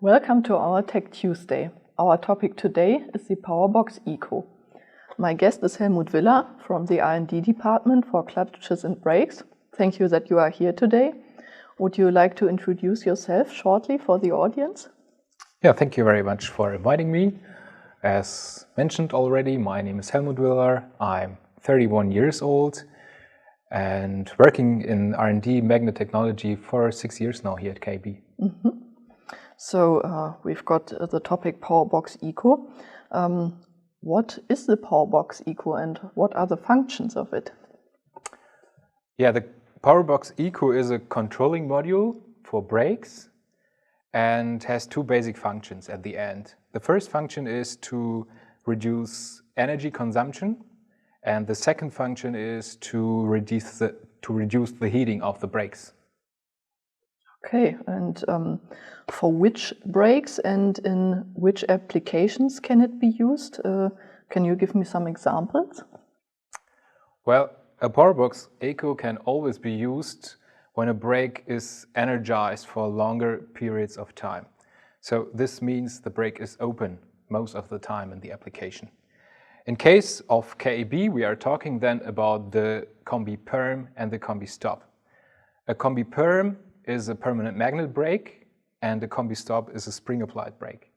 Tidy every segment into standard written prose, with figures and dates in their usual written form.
Welcome to our Tech Tuesday. Our topic today is the Powerbox Eco. My guest is Helmut Willer from the R&D department for clutches and brakes. Thank you that you are here today. Would you like to introduce yourself shortly for the audience? Yeah, thank you very much for inviting me. As mentioned already, my name is Helmut Willer. I'm 31 years old and working in R&D magnet technology for 6 years now here at KEB. So we've got the topic Powerbox Eco. What is the Powerbox Eco and what are the functions of it? Yeah, the Powerbox Eco is a controlling module for brakes and has two basic functions at the end. The first function is to reduce energy consumption, and the second function is to reduce the heating of the brakes. Okay, and for which brakes and in which applications can it be used? Can you give me some examples? Well, a Powerbox Eco can always be used when a brake is energized for longer periods of time. So this means the brake is open most of the time in the application. In case of KEB, we are talking then about the Combi Perm and the Combi Stop. A Combi Perm is a permanent magnet brake and a Combi Stop is a spring-applied brake.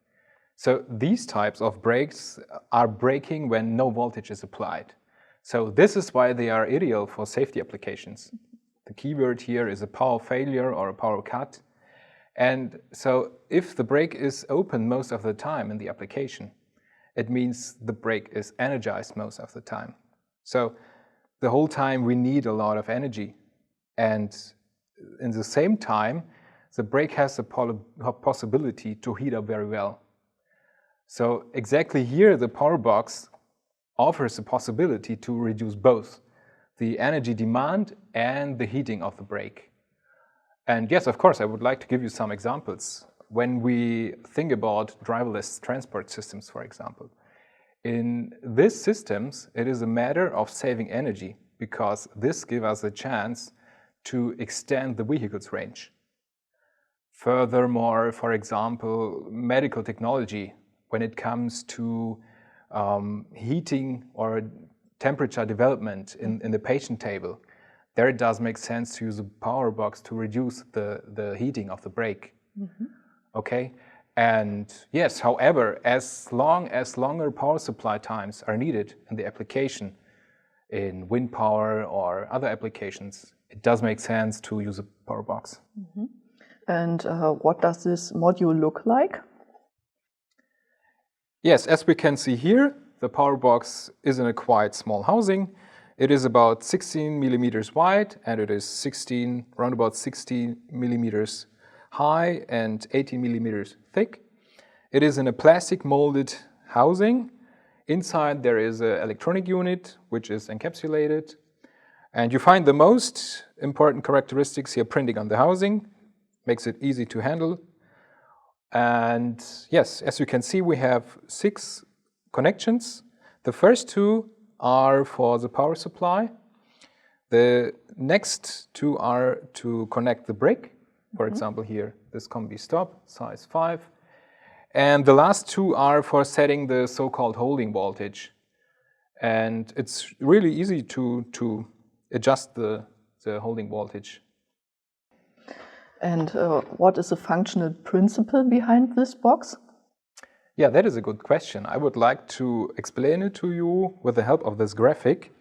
So these types of brakes are braking when no voltage is applied. So this is why they are ideal for safety applications. The keyword here is a power failure or a power cut. And so if the brake is open most of the time in the application, it means the brake is energized most of the time. So the whole time we need a lot of energy. And in the same time, the brake has a possibility to heat up very well. So exactly here, the Powerbox offers a possibility to reduce both the energy demand and the heating of the brake. And yes, of course, I would like to give you some examples. When we think about driverless transport systems, for example, in these systems, it is a matter of saving energy because this gives us a chance to extend the vehicle's range. Furthermore, for example, medical technology, when it comes to heating or temperature development in the patient table, there it does make sense to use a Powerbox to reduce the heating of the brake. Okay, and yes, however, as long as longer power supply times are needed in the application, in wind power or other applications, it does make sense to use a Powerbox. And what does this module look like? Yes, as we can see here, the Powerbox is in a quite small housing. It is about 16 millimeters wide and it is around about 16 millimeters high and 18 millimeters thick. It is in a plastic molded housing. Inside there is an electronic unit which is encapsulated. And you find the most important characteristics here printing on the housing. Makes it easy to handle. And yes, as you can see, we have 6 connections. The first 2 are for the power supply. The next 2 are to connect the brake. For example, here, this Combi Stop, size 5. And the last 2 are for setting the so-called holding voltage. And it's really easy to adjust the holding voltage. And what is the functional principle behind this box? Yeah, that is a good question. I would like to explain it to you with the help of this graphic.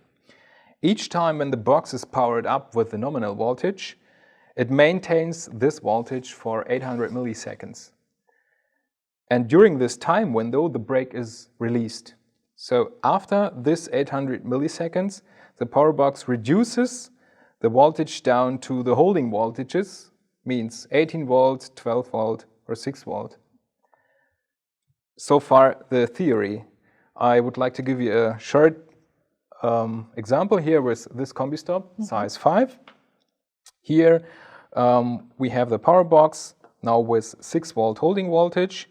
Each time when the box is powered up with the nominal voltage, it maintains this voltage for 800 milliseconds. And during this time window, the brake is released. So after this 800 milliseconds, the Powerbox reduces the voltage down to the holding voltages, means 18 volt, 12 volt, or 6 volt. So far, the theory. I would like to give you a short example here with this Combi Stop, size 5. Here we have the Powerbox now with 6 volt holding voltage.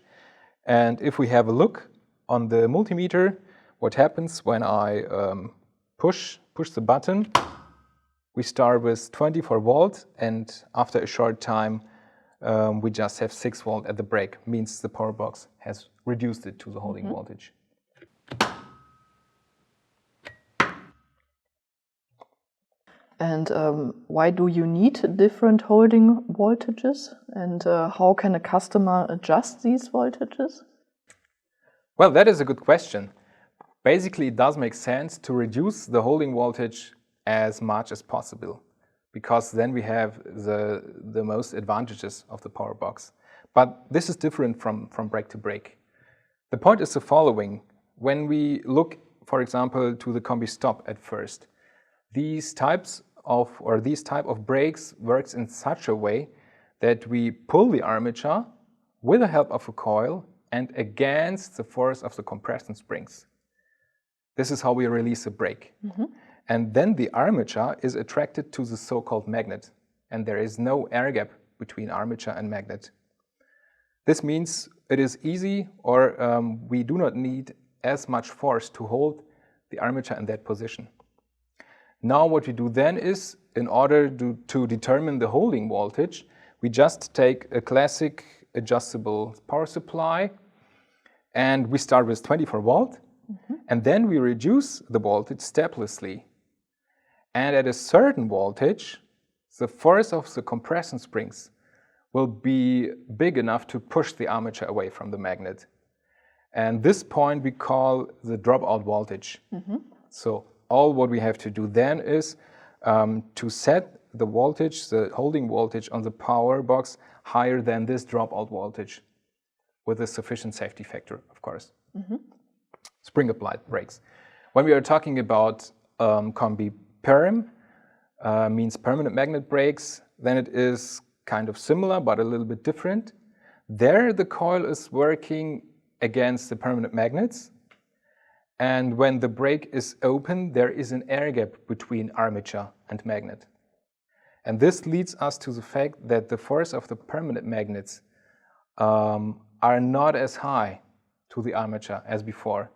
And if we have a look on the multimeter, what happens when I push the button, we start with 24 volt and after a short time we just have 6 volt at the brake, means the power box has reduced it to the holding voltage. And why do you need different holding voltages? And how can a customer adjust these voltages? Well, that is a good question. Basically, it does make sense to reduce the holding voltage as much as possible, because then we have the most advantages of the power box. But this is different from brake to brake. The point is the following. When we look, for example, to the combi stop at first, these type of brakes works in such a way that we pull the armature with the help of a coil and against the force of the compression springs. This is how we release a brake. And then the armature is attracted to the so-called magnet, and there is no air gap between armature and magnet. This means it is easy, or we do not need as much force to hold the armature in that position. Now what we do then is, in order to determine the holding voltage, we just take a classic adjustable power supply, and we start with 24 volt, and then we reduce the voltage steplessly. And at a certain voltage, the force of the compression springs will be big enough to push the armature away from the magnet. And this point we call the dropout voltage. So all what we have to do then is to set the voltage, the holding voltage on the power box higher than this dropout voltage with a sufficient safety factor, of course. Spring applied brakes. When we are talking about combi perm, means permanent magnet brakes, then it is kind of similar but a little bit different. There the coil is working against the permanent magnets, and when the brake is open there is an air gap between armature and magnet. And this leads us to the fact that the force of the permanent magnets are not as high to the armature as before.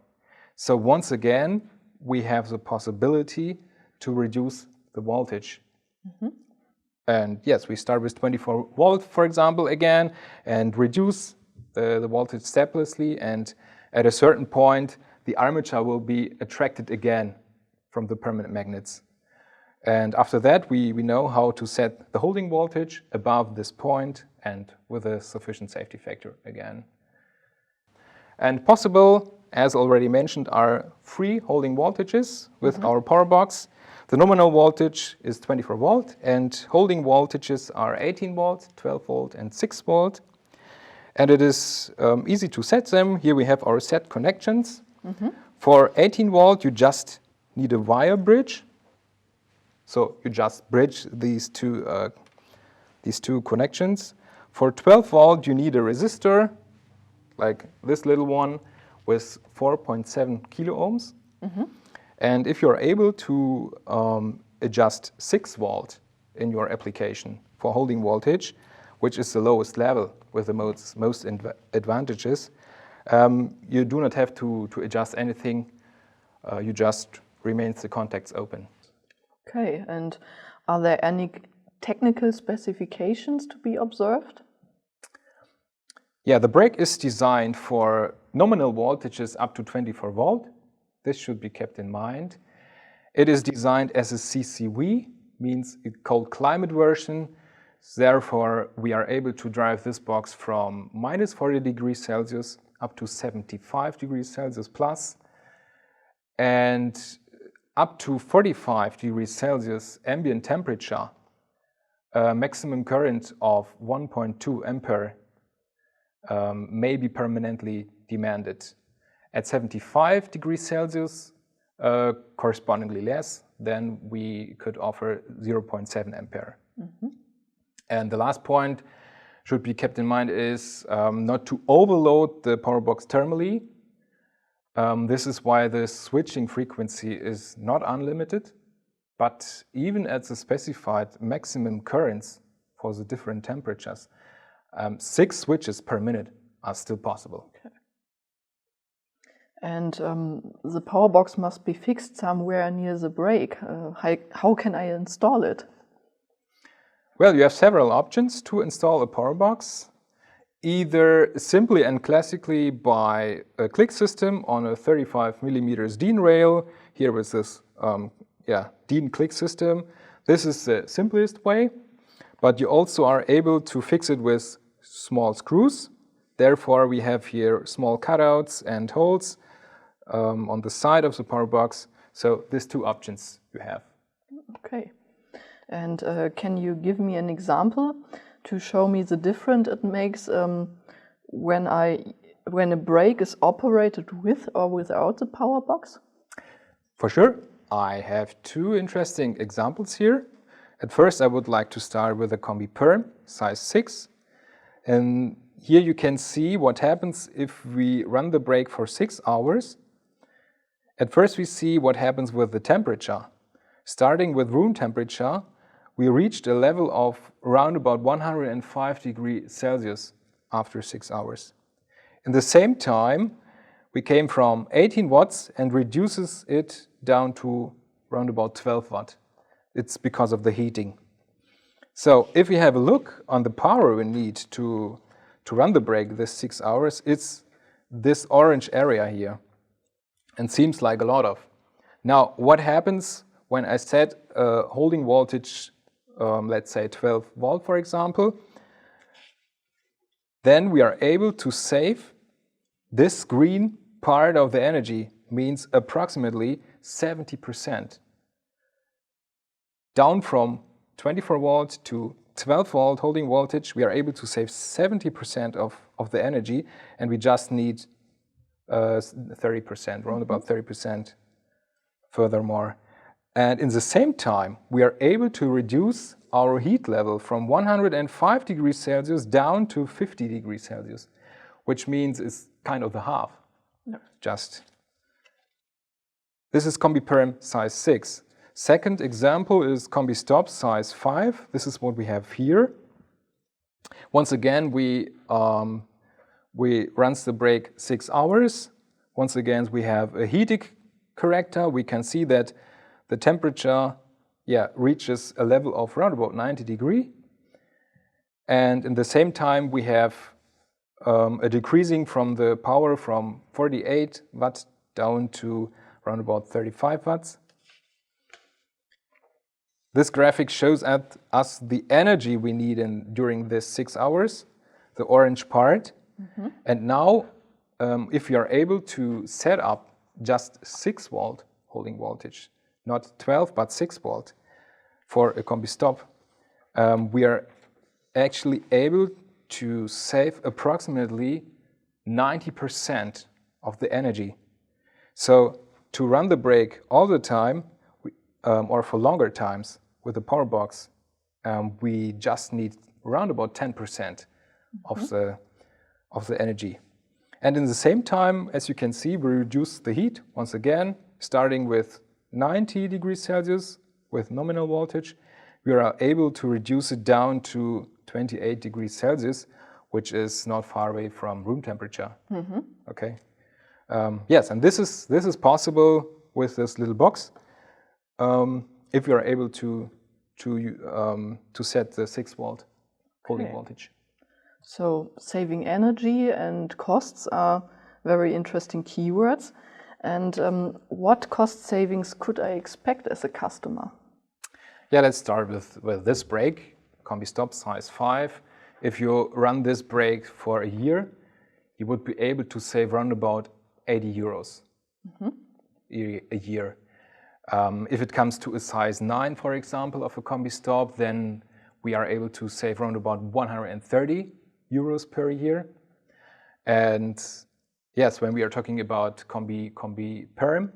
So once again we have the possibility to reduce the voltage. And yes, we start with 24 volt, for example, again, and reduce the voltage steplessly, and at a certain point the armature will be attracted again from the permanent magnets. And after that we know how to set the holding voltage above this point and with a sufficient safety factor again. And possible, as already mentioned, are 3 holding voltages with our power box. The nominal voltage is 24 volt and holding voltages are 18 volt, 12 volt and 6 volt. And it is easy to set them. Here we have our set connections. For 18 volt you just need a wire bridge. So you just bridge these two connections. For 12 volt you need a resistor, like this little one with 4.7 kilo ohms. And if you're able to adjust 6 volt in your application for holding voltage, which is the lowest level with the most advantages, you do not have to adjust anything. You just remain the contacts open. Okay, and are there any technical specifications to be observed? Yeah, the brake is designed for nominal voltages up to 24 volt. This should be kept in mind. It is designed as a CCV, means a cold climate version. Therefore, we are able to drive this box from minus 40 degrees Celsius up to 75 degrees Celsius plus, and up to 45 degrees Celsius ambient temperature, a maximum current of 1.2 ampere may be permanently demanded. At 75 degrees Celsius, correspondingly less, then we could offer 0.7 ampere. And the last point should be kept in mind is not to overload the power box thermally. This is why the switching frequency is not unlimited, but even at the specified maximum currents for the different temperatures, 6 switches per minute are still possible. Okay. And the power box must be fixed somewhere near the brake. How can I install it? Well, you have several options to install a Powerbox. Either simply and classically by a click system on a 35mm DIN rail, here with this DIN click system. This is the simplest way, but you also are able to fix it with small screws. Therefore, we have here small cutouts and holes on the side of the Powerbox. So these two options you have. Okay. And can you give me an example to show me the difference it makes when a brake is operated with or without the Powerbox? For sure. I have two interesting examples here. At first, I would like to start with a Combi Perm, size 6. And here you can see what happens if we run the brake for 6 hours. At first, we see what happens with the temperature. Starting with room temperature, we reached a level of around about 105 degrees Celsius after 6 hours. In the same time, we came from 18 watts and reduces it down to around about 12 watt. It's because of the heating. So if we have a look on the power we need to run the brake this 6 hours, it's this orange area here, and seems like a lot of. Now, what happens when I set a holding voltage, let's say 12 volt, for example? Then we are able to save this green part of the energy, means approximately 70%. Down from 24 volt to 12 volt holding voltage, we are able to save 70% of the energy, and we just need 30%, around about 30% furthermore. And in the same time, we are able to reduce our heat level from 105 degrees Celsius down to 50 degrees Celsius, which means it's kind of the half. Yeah. Just. This is Combi Perm size 6. Second example is Combi Stop size 5. This is what we have here. Once again, we runs the brake 6 hours. Once again, we have a heating corrector. We can see that the temperature reaches a level of around about 90 degrees. And in the same time, we have a decreasing from the power from 48 watts down to around about 35 watts. This graphic shows us the energy we need during this 6 hours, the orange part. Mm-hmm. And now, if you are able to set up just 6 volt holding voltage, not 12, but 6 volt for a Combi Stop, we are actually able to save approximately 90% of the energy. So to run the brake all the time, or for longer times with the Powerbox, we just need around about 10% of the energy. And in the same time, as you can see, we reduce the heat once again, starting with 90 degrees Celsius with nominal voltage. We are able to reduce it down to 28 degrees Celsius, which is not far away from room temperature. Mm-hmm. Okay. Yes, and this is possible with this little box if you are able to set the 6 volt holding voltage. So saving energy and costs are very interesting keywords. And what cost savings could I expect as a customer? Yeah, let's start with this brake, Combi Stop size 5. If you run this brake for a year, you would be able to save around about 80 euros a year. If it comes to a size 9, for example, of a Combi Stop, then we are able to save around about 130 euros per year. And yes, when we are talking about Combi Perm,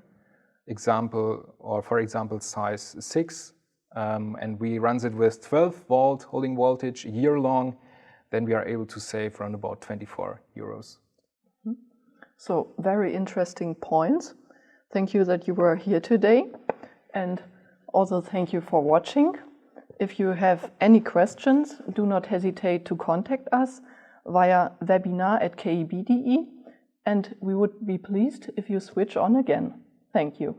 for example, size 6, and we runs it with 12 volt holding voltage a year long, then we are able to save around about 24 euros. So very interesting points. Thank you that you were here today, and also thank you for watching. If you have any questions, do not hesitate to contact us via webinar@keb.de, and we would be pleased if you switch on again. Thank you.